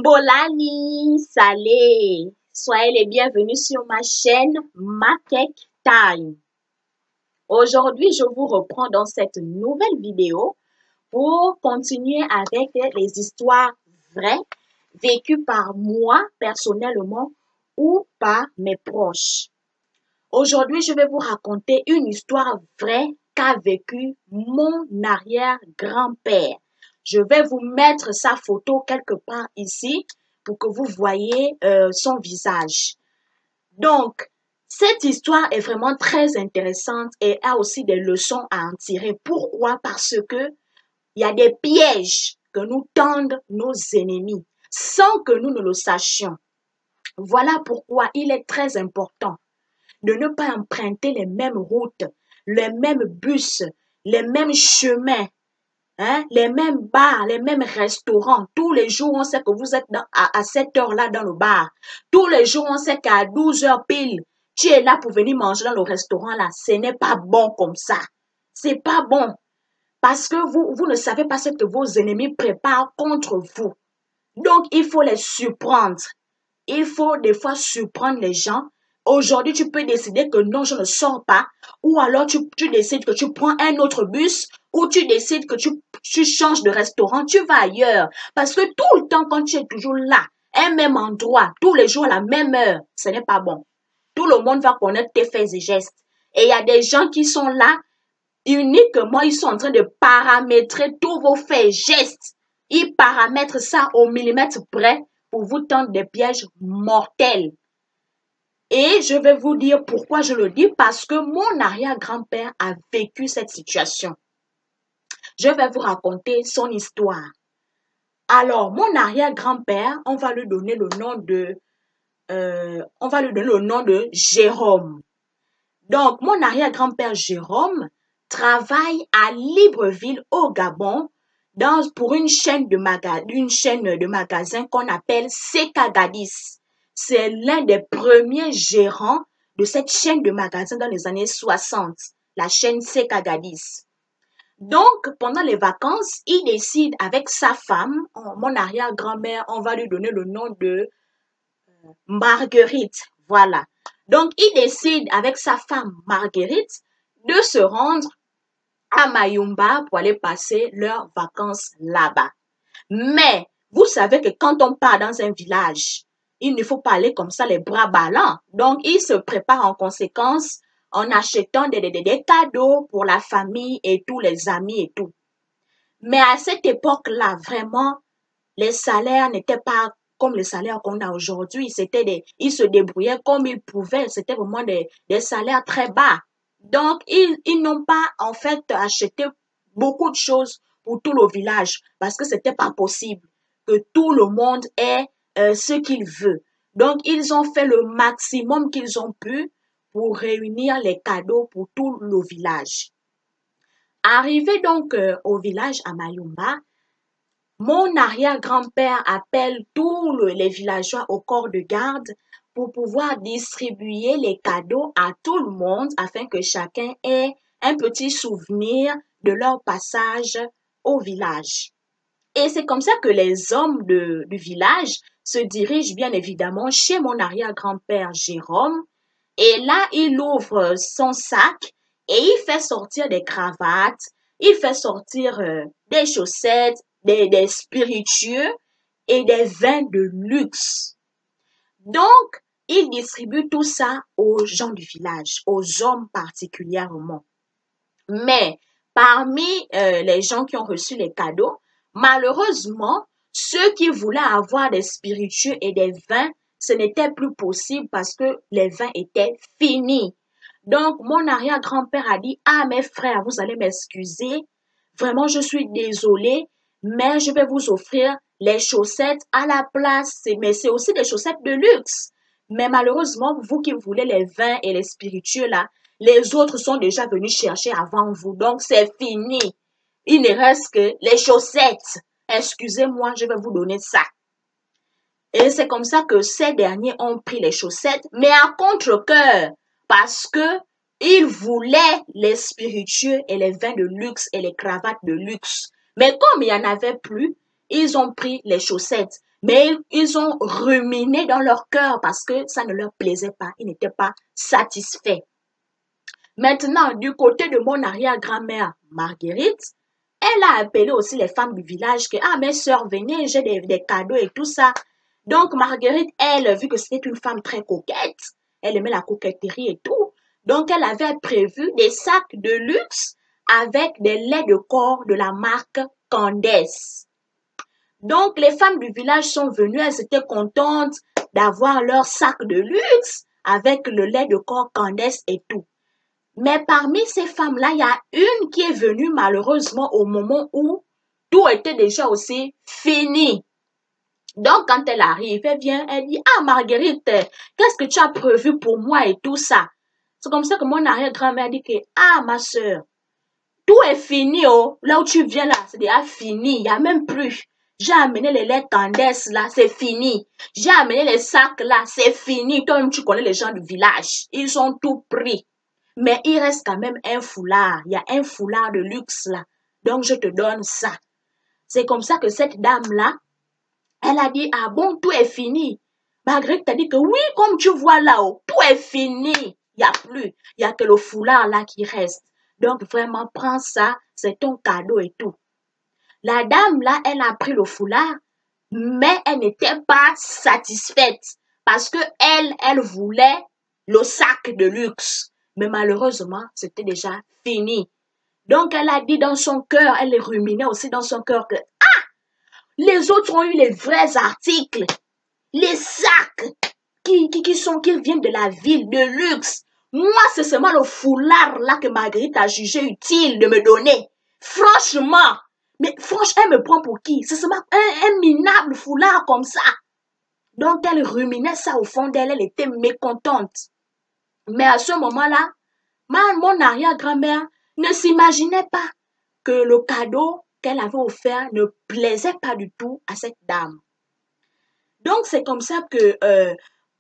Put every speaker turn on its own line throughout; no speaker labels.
Bolani, Salé, soyez les bienvenus sur ma chaîne Makek Time. Aujourd'hui, je vous reprends dans cette nouvelle vidéo pour continuer avec les histoires vraies vécues par moi personnellement ou par mes proches. Aujourd'hui, je vais vous raconter une histoire vraie qu'a vécue mon arrière-grand-père. Je vais vous mettre sa photo quelque part ici pour que vous voyez son visage. Donc, cette histoire est vraiment très intéressante et a aussi des leçons à en tirer. Pourquoi? Parce que il y a des pièges que nous tendent nos ennemis sans que nous ne le sachions. Voilà pourquoi il est très important de ne pas emprunter les mêmes routes, les mêmes bus, les mêmes chemins, les mêmes bars, les mêmes restaurants. Tous les jours, on sait que vous êtes à cette heure-là dans le bar. Tous les jours, on sait qu'à 12 heures pile, tu es là pour venir manger dans le restaurant là. Ce n'est pas bon comme ça. C'est pas bon. Parce que vous ne savez pas ce que vos ennemis préparent contre vous. Donc, il faut les surprendre. Il faut des fois surprendre les gens. Aujourd'hui, tu peux décider que non, je ne sors pas. Ou alors, tu décides que tu prends un autre bus. Ou tu décides que tu changes de restaurant. Tu vas ailleurs. Parce que tout le temps, quand tu es toujours là, un même endroit, tous les jours à la même heure, ce n'est pas bon. Tout le monde va connaître tes faits et gestes. Et il y a des gens qui sont là, uniquement, ils sont en train de paramétrer tous vos faits et gestes. Ils paramètrent ça au millimètre près pour vous tendre des pièges mortels. Et je vais vous dire pourquoi je le dis, parce que mon arrière-grand-père a vécu cette situation. Je vais vous raconter son histoire. Alors, mon arrière-grand-père, on va lui donner le nom de Jérôme. Donc, mon arrière-grand-père Jérôme travaille à Libreville au Gabon pour une chaîne de magasins qu'on appelle Sekagadis. C'est l'un des premiers gérants de cette chaîne de magasins dans les années 60, la chaîne Sekagadis. Donc, pendant les vacances, il décide avec sa femme, mon arrière-grand-mère, on va lui donner le nom de Marguerite. Voilà. Donc, il décide avec sa femme Marguerite de se rendre à Mayumba pour aller passer leurs vacances là-bas. Mais, vous savez que quand on part dans un village, il ne faut pas aller comme ça les bras ballants. Donc, il se prépare en conséquence en achetant des cadeaux pour la famille et tous les amis et tout. Mais à cette époque-là, vraiment, les salaires n'étaient pas comme les salaires qu'on a aujourd'hui. Ils se débrouillaient comme ils pouvaient. C'était vraiment des salaires très bas. Donc, ils n'ont pas, en fait, acheté beaucoup de choses pour tout le village parce que c'était pas possible que tout le monde ait ce qu'il veut. Donc, ils ont fait le maximum qu'ils ont pu pour réunir les cadeaux pour tout le village. Arrivé donc au village à Mayumba, mon arrière-grand-père appelle tous les villageois au corps de garde pour pouvoir distribuer les cadeaux à tout le monde afin que chacun ait un petit souvenir de leur passage au village. Et c'est comme ça que les hommes du village se dirigent bien évidemment chez mon arrière-grand-père Jérôme. Et là, il ouvre son sac et il fait sortir des cravates, il fait sortir des chaussettes, des spiritueux et des vins de luxe. Donc, il distribue tout ça aux gens du village, aux hommes particulièrement. Mais parmi les gens qui ont reçu les cadeaux, malheureusement, ceux qui voulaient avoir des spiritueux et des vins, ce n'était plus possible parce que les vins étaient finis. Donc, mon arrière-grand-père a dit, ah mes frères, vous allez m'excuser, vraiment je suis désolé, mais je vais vous offrir les chaussettes à la place. Mais c'est aussi des chaussettes de luxe. Mais malheureusement, vous qui voulez les vins et les spiritueux là, les autres sont déjà venus chercher avant vous. Donc, c'est fini. Il ne reste que les chaussettes. Excusez-moi, je vais vous donner ça. Et c'est comme ça que ces derniers ont pris les chaussettes, mais à contre-cœur, parce que ils voulaient les spiritueux et les vins de luxe et les cravates de luxe. Mais comme il n'y en avait plus, ils ont pris les chaussettes. Mais ils ont ruminé dans leur cœur parce que ça ne leur plaisait pas. Ils n'étaient pas satisfaits. Maintenant, du côté de mon arrière-grand-mère Marguerite, elle a appelé aussi les femmes du village que, ah, mes sœurs, venez, j'ai des cadeaux et tout ça. Donc, Marguerite, elle, vu que c'était une femme très coquette, elle aimait la coquetterie et tout. Donc, elle avait prévu des sacs de luxe avec des laits de corps de la marque Candace. Donc, les femmes du village sont venues, elles étaient contentes d'avoir leur sac de luxe avec le lait de corps Candace et tout. Mais parmi ces femmes-là, il y a une qui est venue malheureusement au moment où tout était déjà aussi fini. Donc, quand elle arrive, elle vient, elle dit, ah Marguerite, qu'est-ce que tu as prévu pour moi et tout ça? C'est comme ça que mon arrière-grand-mère dit que, ah ma soeur, tout est fini, oh. Là où tu viens là, c'est déjà fini, il n'y a même plus. J'ai amené les laits Candace là, c'est fini. J'ai amené les sacs là, c'est fini. Toi-même, tu connais les gens du village. Ils ont tout pris. Mais il reste quand même un foulard. Il y a un foulard de luxe là. Donc, je te donne ça. C'est comme ça que cette dame-là, elle a dit, ah bon, tout est fini. Marguerite t'a dit que oui, comme tu vois là-haut, tout est fini. Il n'y a plus. Il n'y a que le foulard là qui reste. Donc, vraiment, prends ça. C'est ton cadeau et tout. La dame là, elle a pris le foulard, mais elle n'était pas satisfaite. Parce que elle voulait le sac de luxe. Mais malheureusement, c'était déjà fini. Donc, elle a dit dans son cœur, elle ruminait aussi dans son cœur que, ah, les autres ont eu les vrais articles, les sacs qui viennent de la ville, de luxe. Moi, c'est seulement le foulard là que Marguerite a jugé utile de me donner. Franchement, mais franchement, elle me prend pour qui? C'est seulement un minable foulard comme ça. Donc, elle ruminait ça au fond d'elle, elle était mécontente. Mais à ce moment-là, mon arrière-grand-mère ne s'imaginait pas que le cadeau qu'elle avait offert ne plaisait pas du tout à cette dame. Donc, c'est comme ça que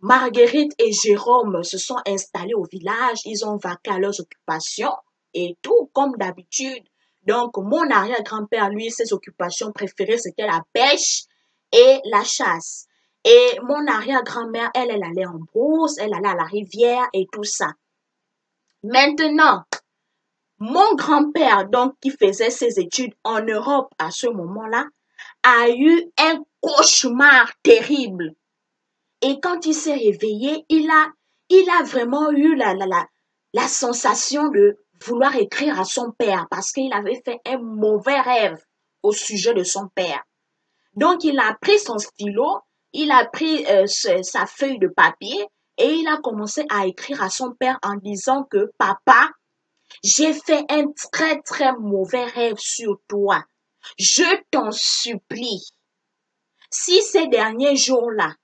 Marguerite et Jérôme se sont installés au village. Ils ont vaqué à leurs occupations et tout, comme d'habitude. Donc, mon arrière-grand-père, lui, ses occupations préférées, c'était la pêche et la chasse. Et mon arrière-grand-mère, elle allait en brousse, elle allait à la rivière et tout ça. Maintenant, mon grand-père, donc, qui faisait ses études en Europe à ce moment-là, a eu un cauchemar terrible. Et quand il s'est réveillé, il a vraiment eu la sensation de vouloir écrire à son père parce qu'il avait fait un mauvais rêve au sujet de son père. Donc, il a pris son stylo, il a pris sa feuille de papier et il a commencé à écrire à son père en disant que « Papa, j'ai fait un très très mauvais rêve sur toi. Je t'en supplie. Si ces derniers jours-là,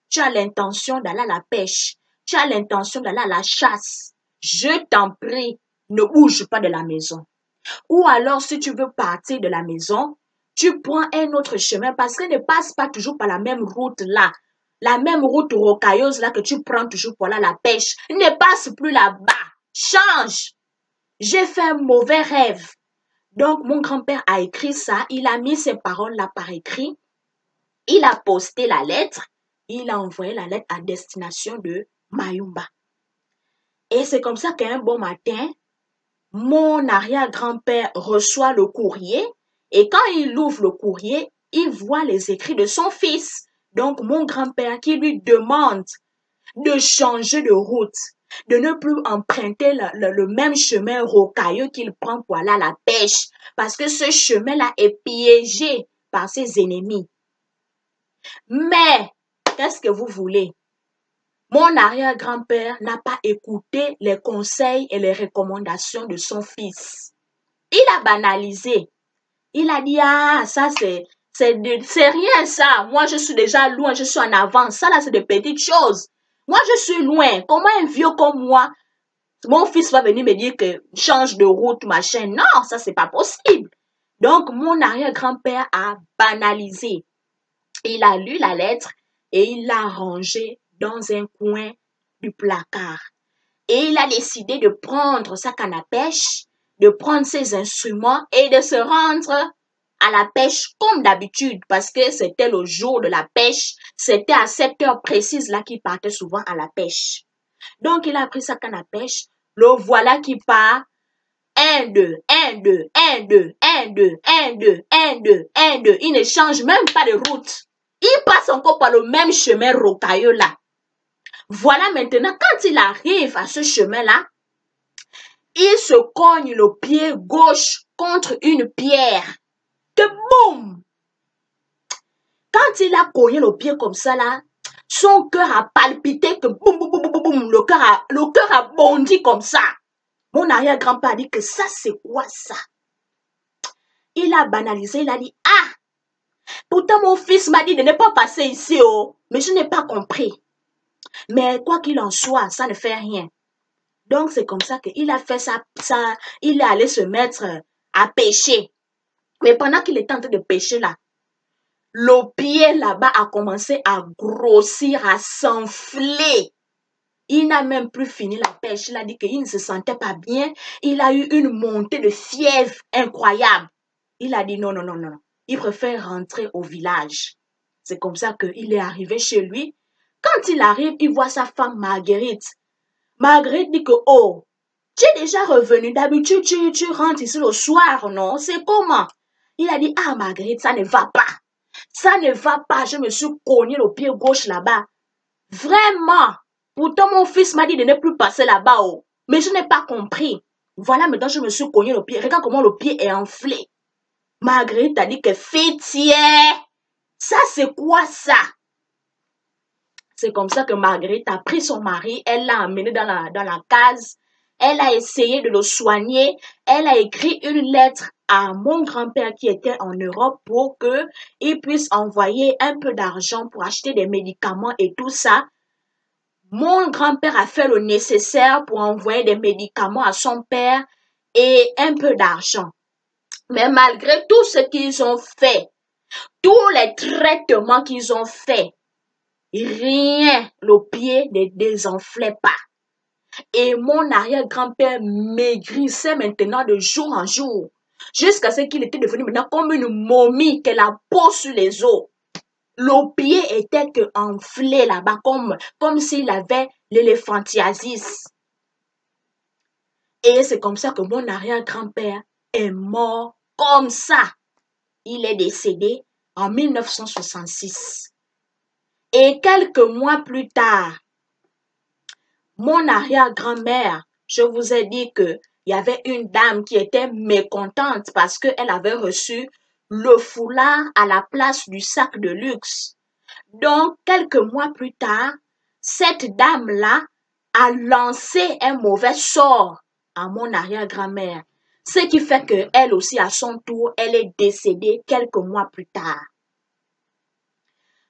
tu as l'intention d'aller à la pêche, tu as l'intention d'aller à la chasse, je t'en prie, ne bouge pas de la maison. Ou alors, si tu veux partir de la maison, tu prends un autre chemin parce que ne passe pas toujours par la même route là. La même route rocailleuse là que tu prends toujours pour aller à la pêche. Ne passe plus là-bas. Change. J'ai fait un mauvais rêve. Donc, mon grand-père a écrit ça. Il a mis ces paroles-là par écrit. Il a posté la lettre. Il a envoyé la lettre à destination de Mayumba. Et c'est comme ça qu'un bon matin, mon arrière-grand-père reçoit le courrier. Et quand il ouvre le courrier, il voit les écrits de son fils. Donc, mon grand-père qui lui demande de changer de route, de ne plus emprunter le même chemin rocailleux qu'il prend pour aller à la pêche, parce que ce chemin-là est piégé par ses ennemis. Mais, qu'est-ce que vous voulez? Mon arrière-grand-père n'a pas écouté les conseils et les recommandations de son fils. Il a banalisé. Il a dit, ah, ça c'est rien ça. Moi, je suis déjà loin, je suis en avance. Ça là, c'est des petites choses. Moi, je suis loin. Comment un vieux comme moi, mon fils va venir me dire que change de route, machin. Non, ça, c'est pas possible. Donc, mon arrière-grand-père a banalisé. Il a lu la lettre et il l'a rangée dans un coin du placard. Et il a décidé de prendre sa canne à pêche, de prendre ses instruments et de se rendre à la pêche comme d'habitude parce que c'était le jour de la pêche. C'était à cette heure précise là qu'il partait souvent à la pêche. Donc, il a pris sa canne à pêche. Le voilà qui part. 1, 2, 1, 2, 1, 2, 1, 2, 1, 2, 1, 2, 1, 2. Il ne change même pas de route. Il passe encore par le même chemin rocailleux là. Voilà maintenant, quand il arrive à ce chemin-là, il se cogne le pied gauche contre une pierre. Que boum! Quand il a cogné le pied comme ça là, son cœur a palpité, que boum, boum, boum, boum, boum, le cœur a bondi comme ça. Mon arrière-grand-père a dit que ça, c'est quoi ça? Il a banalisé, il a dit, ah, pourtant mon fils m'a dit de ne pas passer ici, oh, mais je n'ai pas compris. Mais quoi qu'il en soit, ça ne fait rien. Donc c'est comme ça qu'il a fait ça, il est allé se mettre à pêcher. Mais pendant qu'il était en train de pêcher là, le pied là-bas a commencé à grossir, à s'enfler. Il n'a même plus fini la pêche. Il a dit qu'il ne se sentait pas bien. Il a eu une montée de fièvre incroyable. Il a dit non, non, non, non. Il préfère rentrer au village. C'est comme ça qu'il est arrivé chez lui. Quand il arrive, il voit sa femme Marguerite. Marguerite dit que, oh, tu es déjà revenu. D'habitude, tu rentres ici le soir, non? C'est comment? Il a dit, ah, Marguerite, ça ne va pas. Ça ne va pas. Je me suis cogné le pied gauche là-bas. Vraiment. Pourtant, mon fils m'a dit de ne plus passer là-bas, oh. Mais je n'ai pas compris. Voilà, maintenant, je me suis cogné le pied. Regarde comment le pied est enflé. Marguerite a dit que fêtier. Ça, c'est quoi ça? C'est comme ça que Marguerite a pris son mari. Elle l'a emmené dans la case. Elle a essayé de le soigner. Elle a écrit une lettre à mon grand-père qui était en Europe pour qu'il puisse envoyer un peu d'argent pour acheter des médicaments et tout ça. Mon grand-père a fait le nécessaire pour envoyer des médicaments à son père et un peu d'argent. Mais malgré tout ce qu'ils ont fait, tous les traitements qu'ils ont fait, rien, le pied ne désenflait pas. Et mon arrière-grand-père maigrissait maintenant de jour en jour, jusqu'à ce qu'il était devenu maintenant comme une momie qui a la peau sur les os. Le pied était que enflé là-bas, comme s'il avait l'éléphantiasis. Et c'est comme ça que mon arrière-grand-père est mort comme ça. Il est décédé en 1966. Et quelques mois plus tard, mon arrière-grand-mère, je vous ai dit qu'il y avait une dame qui était mécontente parce qu'elle avait reçu le foulard à la place du sac de luxe. Donc, quelques mois plus tard, cette dame-là a lancé un mauvais sort à mon arrière-grand-mère. Ce qui fait qu'elle aussi, à son tour, elle est décédée quelques mois plus tard.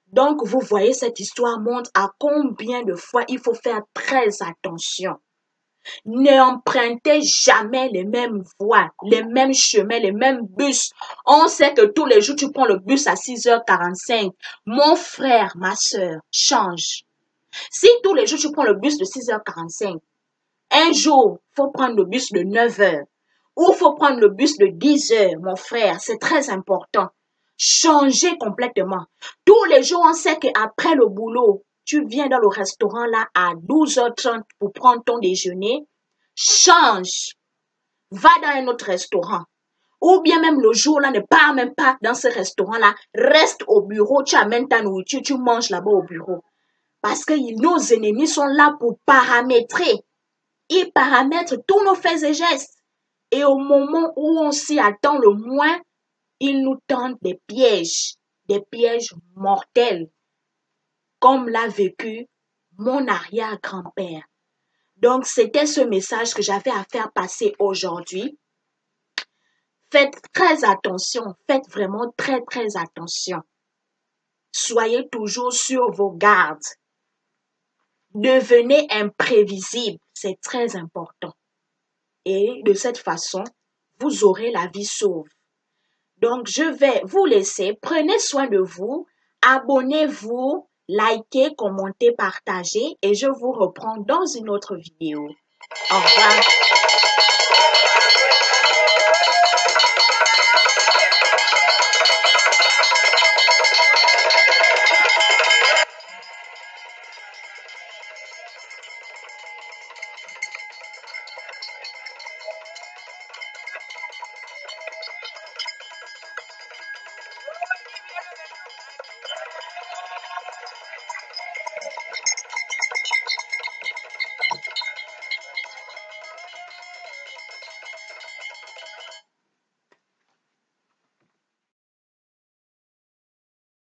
Donc, vous voyez, cette histoire montre à combien de fois il faut faire très attention. N'empruntez jamais les mêmes voies, les mêmes chemins, les mêmes bus. On sait que tous les jours, tu prends le bus à 6h45. Mon frère, ma soeur, change. Si tous les jours, tu prends le bus de 6h45, un jour, il faut prendre le bus de 9h. Ou il faut prendre le bus de 10h, mon frère. C'est très important. Changez complètement. Tous les jours, on sait qu'après le boulot, tu viens dans le restaurant là à 12h30 pour prendre ton déjeuner. Change. Va dans un autre restaurant. Ou bien même le jour là, ne pars même pas dans ce restaurant là. Reste au bureau, tu amènes ta nourriture, tu manges là-bas au bureau. Parce que nos ennemis sont là pour paramétrer. Ils paramètrent tous nos faits et gestes. Et au moment où on s'y attend le moins, ils nous tendent des pièges mortels, comme l'a vécu mon arrière-grand-père. Donc, c'était ce message que j'avais à faire passer aujourd'hui. Faites très attention, faites vraiment très, très attention. Soyez toujours sur vos gardes. Devenez imprévisible, c'est très important. Et de cette façon, vous aurez la vie sauve. Donc, je vais vous laisser. Prenez soin de vous. Abonnez-vous, likez, commentez, partagez. Et je vous reprends dans une autre vidéo. Au revoir.